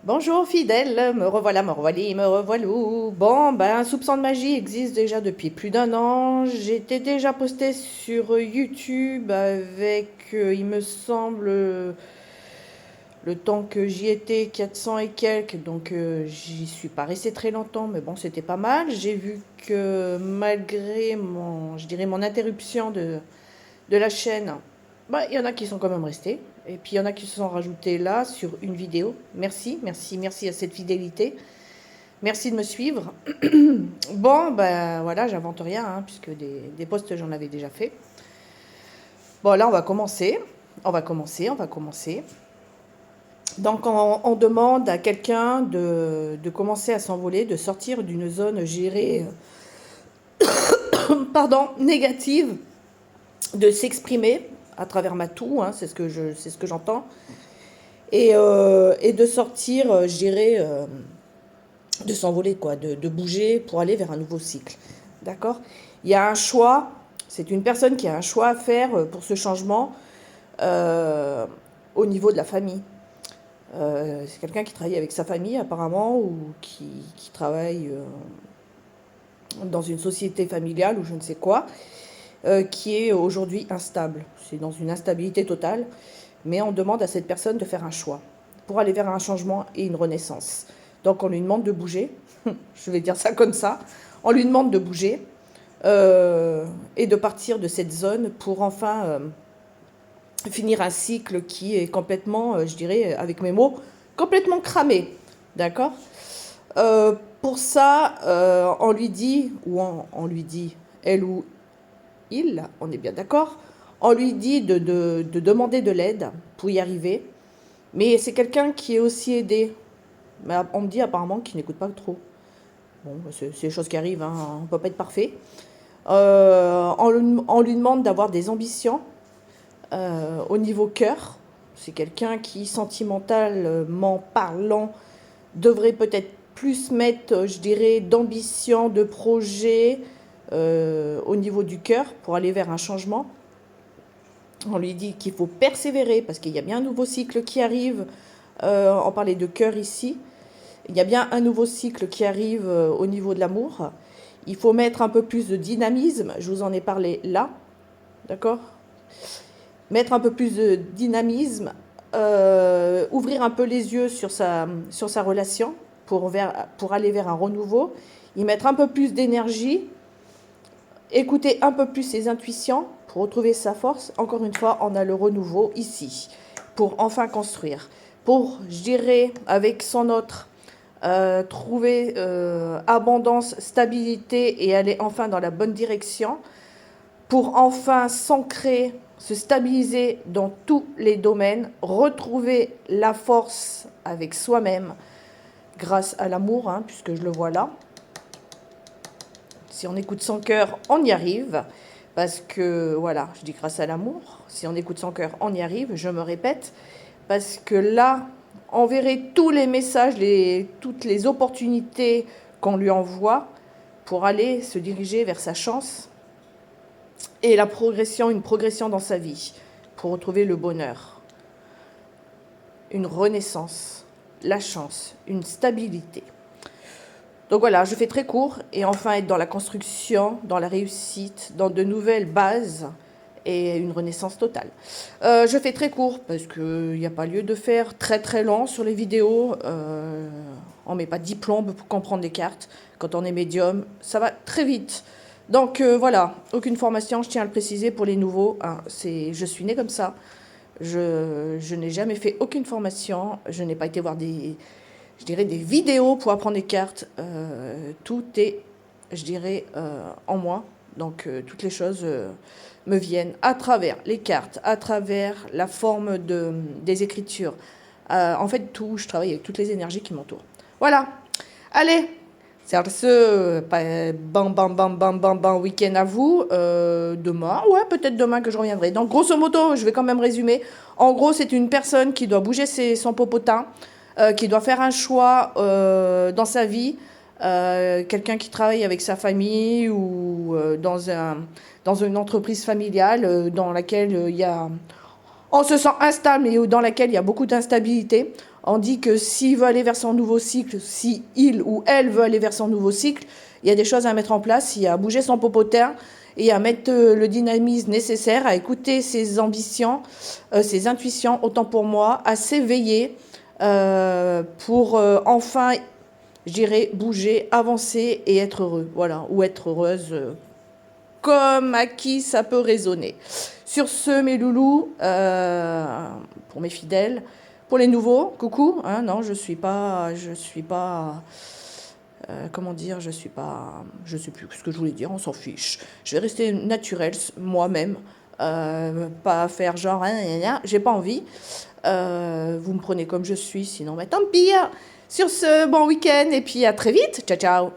Bonjour fidèle, me revoilà, me revoilà, me revoilou. Bon, ben, un soupçon de magie existe déjà depuis plus d'un an. J'étais déjà posté sur YouTube avec, il me semble, le temps que j'y étais, 400 et quelques. Donc, j'y suis pas resté très longtemps, mais bon, c'était pas mal. J'ai vu que malgré je dirais mon interruption de la chaîne, bah, il y en a qui sont quand même restés. Et puis il y en a qui se sont rajoutés là sur une vidéo. Merci, merci, merci à cette fidélité. Merci de me suivre. Bon, ben voilà, j'invente rien, hein, puisque des posts j'en avais déjà fait. Bon, là on va commencer. On va commencer. Donc on demande à quelqu'un de commencer à s'envoler, de sortir d'une zone gérée, pardon, négative, de s'exprimer à travers ma toux, hein, c'est ce que j'entends. Et de sortir, je dirais, de s'envoler, quoi, de bouger pour aller vers un nouveau cycle. D'accord. Il y a un choix, c'est une personne qui a un choix à faire pour ce changement euh, au niveau de la famille. C'est quelqu'un qui travaille avec sa famille apparemment ou qui travaille dans une société familiale ou je ne sais quoi, qui est aujourd'hui instable. C'est dans une instabilité totale, mais on demande à cette personne de faire un choix pour aller vers un changement et une renaissance. Donc on lui demande de bouger, je vais dire ça comme ça, on lui demande de bouger et de partir de cette zone pour enfin finir un cycle qui est complètement, je dirais avec mes mots, complètement cramé. D'accord. Pour ça, on lui dit, ou on lui dit, elle ou il, on est bien d'accord, on lui dit de demander de l'aide pour y arriver, mais c'est quelqu'un qui est aussi aidé. Mais on me dit apparemment qu'il n'écoute pas trop. Bon, c'est des choses qui arrivent, hein, on ne peut pas être parfait. On lui demande d'avoir des ambitions au niveau cœur. C'est quelqu'un qui, sentimentalement parlant, devrait peut-être plus mettre, je dirais, d'ambition, de projet au niveau du cœur pour aller vers un changement. On lui dit qu'il faut persévérer parce qu'il y a bien un nouveau cycle qui arrive. On parlait de cœur ici. Il y a bien un nouveau cycle qui arrive au niveau de l'amour. Il faut mettre un peu plus de dynamisme. Je vous en ai parlé là. D'accord. Mettre un peu plus de dynamisme. Ouvrir un peu les yeux sur sa relation pour aller vers un renouveau. Y mettre un peu plus d'énergie. Écouter un peu plus ses intuitions pour retrouver sa force. Encore une fois, on a le renouveau ici pour enfin construire. Pour, je dirais, avec son autre, trouver abondance, stabilité et aller enfin dans la bonne direction. Pour enfin s'ancrer, se stabiliser dans tous les domaines, retrouver la force avec soi-même grâce à l'amour, hein, puisque je le vois là. Si on écoute son cœur, on y arrive. Parce que, voilà, je dis grâce à l'amour. Si on écoute son cœur, on y arrive. Je me répète. Parce que là, on verrait tous les messages, toutes les opportunités qu'on lui envoie pour aller se diriger vers sa chance et une progression dans sa vie, pour retrouver le bonheur, une renaissance, la chance, une stabilité. Donc voilà, je fais très court et enfin être dans la construction, dans la réussite, dans de nouvelles bases et une renaissance totale. Je fais très court parce qu'il n'y a pas lieu de faire très très long sur les vidéos. On ne met pas 10 plombes pour comprendre les cartes. Quand on est médium, ça va très vite. Donc voilà, aucune formation, je tiens à le préciser pour les nouveaux. Hein, je suis née comme ça. Je n'ai jamais fait aucune formation. Je n'ai pas été voir je dirais, des vidéos pour apprendre les cartes. Tout est, je dirais, en moi. Donc, toutes les choses me viennent à travers les cartes, à travers la forme des écritures. En fait, tout, je travaille avec toutes les énergies qui m'entourent. Voilà. Allez, c'est ce, bam, bam, bam, bam, bam, bam, week-end à vous. Demain, ouais, peut-être demain que je reviendrai. Donc, grosso modo, je vais quand même résumer. En gros, c'est une personne qui doit bouger son popotin, qui doit faire un choix dans sa vie, quelqu'un qui travaille avec sa famille ou dans une entreprise familiale dans laquelle il y a... On se sent instable et dans laquelle il y a beaucoup d'instabilité. On dit que s'il veut aller vers son nouveau cycle, si il ou elle veut aller vers son nouveau cycle, il y a des choses à mettre en place, il y a à bouger son popotin et à mettre le dynamisme nécessaire, à écouter ses ambitions, ses intuitions, autant pour moi, à s'éveiller pour enfin, je dirais, bouger, avancer et être heureux, voilà, ou être heureuse, comme à qui ça peut résonner. Sur ce, mes loulous, pour mes fidèles, pour les nouveaux, coucou, hein, non, je suis pas, comment dire, je sais plus ce que je voulais dire, on s'en fiche. Je vais rester naturelle, moi-même, pas faire genre, hein, j'ai pas envie. Vous me prenez comme je suis, sinon, mais tant pis. Sur ce, bon week-end et puis à très vite. Ciao, ciao.